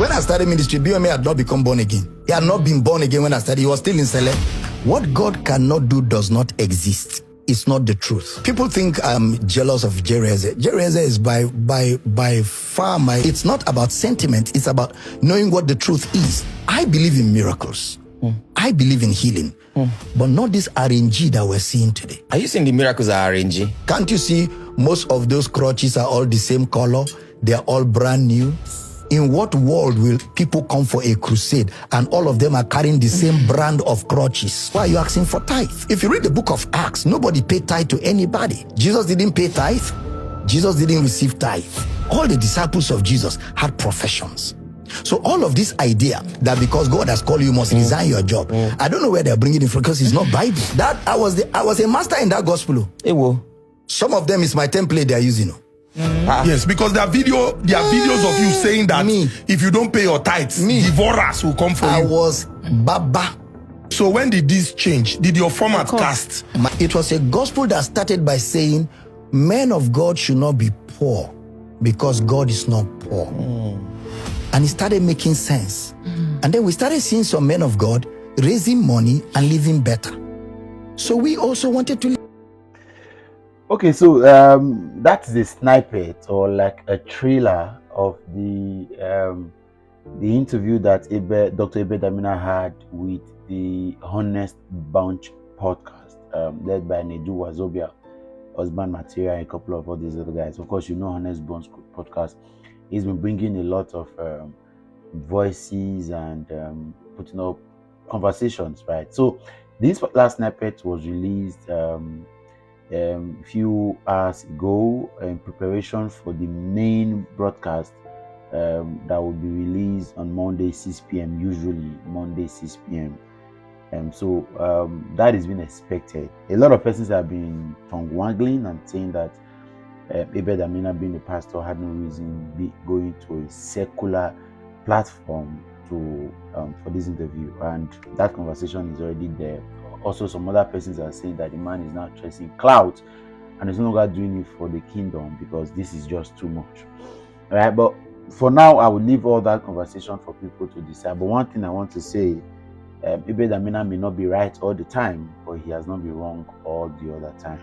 When I started ministry, Ibiyeomie had not become born again. He had not been born again when I started. He was still in Sele. What God cannot do does not exist. It's not the truth. People think I'm jealous of Jereze. Jereze is by far my... It's not about sentiment. It's about knowing what the truth is. I believe in miracles. I believe in healing. But not this RNG that we're seeing today. Are you saying the miracles are RNG? Can't you see most of those crutches are all the same color? They're all brand new. In what world will people come for a crusade and all of them are carrying the same brand of crutches? Why are you asking for tithe? If you read the book of Acts, nobody paid tithe to anybody. Jesus didn't pay tithe. Jesus didn't receive tithe. All the disciples of Jesus had professions. So all of this idea that because God has called you must resign your job, I don't know where they're bringing it from because it's not Bible. That I was a master in that gospel. Some of them is my template they're using. Yes, because there are videos of you saying that if you don't pay your tithes, divorce will come for you. I was Baba. So when did this change? Did your format cast? It was a gospel that started by saying men of God should not be poor because God is not poor. And it started making sense. And then we started seeing some men of God raising money and living better. So we also wanted to... Okay, so that's the snippet or like a trailer of the interview that Dr. Abel Damina had with the Honest Bunch podcast, led by Nedu Wazobia, husband material, and a couple of all these other guys. Of course, you know Honest Bunch podcast. He's been bringing a lot of voices and putting up conversations, right? So this last snippet was released a few hours ago in preparation for the main broadcast that will be released on Monday 6 p.m. usually Monday 6 p.m. So that is being expected. A lot of persons have been tongue-waggling and saying that Abel Damina, being a pastor, had no reason be going to a secular platform to for this interview, and that conversation is already there. Also, some other persons are saying that the man is now chasing clout and is no longer doing it for the kingdom because this is just too much. All right, but for now, I will leave all that conversation for people to decide. But one thing I want to say, Abel Damina may not be right all the time, but he has not been wrong all the other time.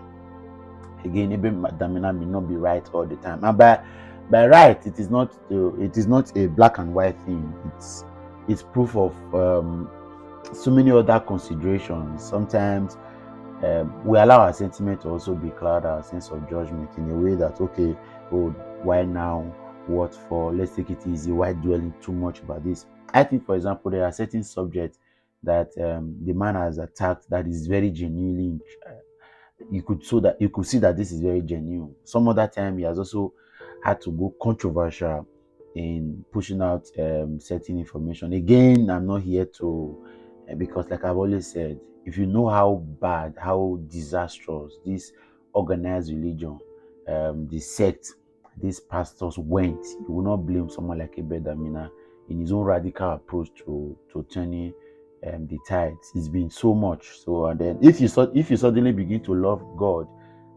Again, Abel Damina may not be right all the time, and by right, it is not a black and white thing. It's proof of so many other considerations. Sometimes we allow our sentiment to also be clouded our sense of judgment in a way that, okay, oh, why now? What for? Let's take it easy. Why dwelling too much about this? I think, for example, there are certain subjects that the man has attacked that is very genuinely. You could see that this is very genuine. Some other time he has also had to go controversial in pushing out certain information. Again, I'm not here to because, like I've always said, if you know how bad, how disastrous this organized religion, the sect, these pastors went, you will not blame someone like Abel Damina in his own radical approach to turning the tides. It's been so much. So, and then if you suddenly begin to love God,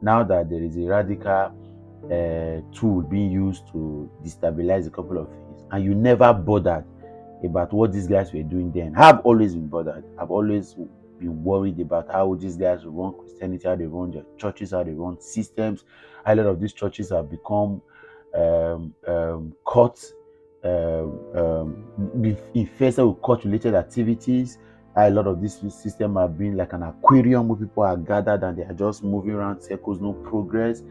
now that there is a radical tool being used to destabilize a couple of things, and you never bothered about what these guys were doing then. I've always been bothered. I've always been worried about how these guys run Christianity, how they run their churches, how they run systems. A lot of these churches have become cult, infested with cult-related activities. A lot of this system have been like an aquarium where people are gathered and they are just moving around circles, no progress,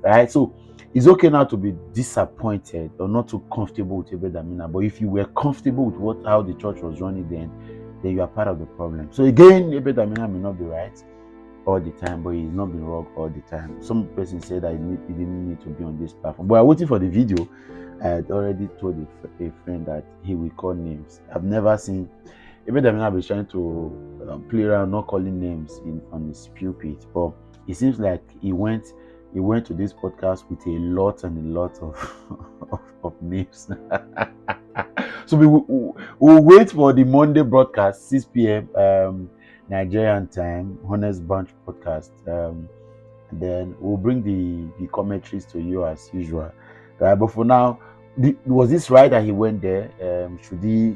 right? So it's okay now to be disappointed or not too comfortable with Abel Damina, but if you were comfortable with how the church was running then you are part of the problem. So again, Abel Damina may not be right all the time, but he's not been wrong all the time. Some person said that he didn't need to be on this platform, but I'm waiting for the video. I had already told a friend that he will call names. I've never seen Abel Damina be trying to play around not calling names on his pulpit, but it seems like he went to this podcast with a lot of names. So we'll wait for the Monday broadcast, 6 p.m. Nigerian time, Honest Bunch podcast. And then we'll bring the commentaries to you as usual. Right? But for now, was this right that he went there? Should he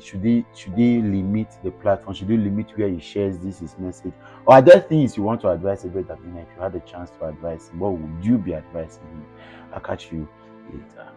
limit the platform? Should he limit where he shares his message? Or are there things you want to advise Abel Damina? If you had a chance to advise him, what would you be advising him? I'll catch you later.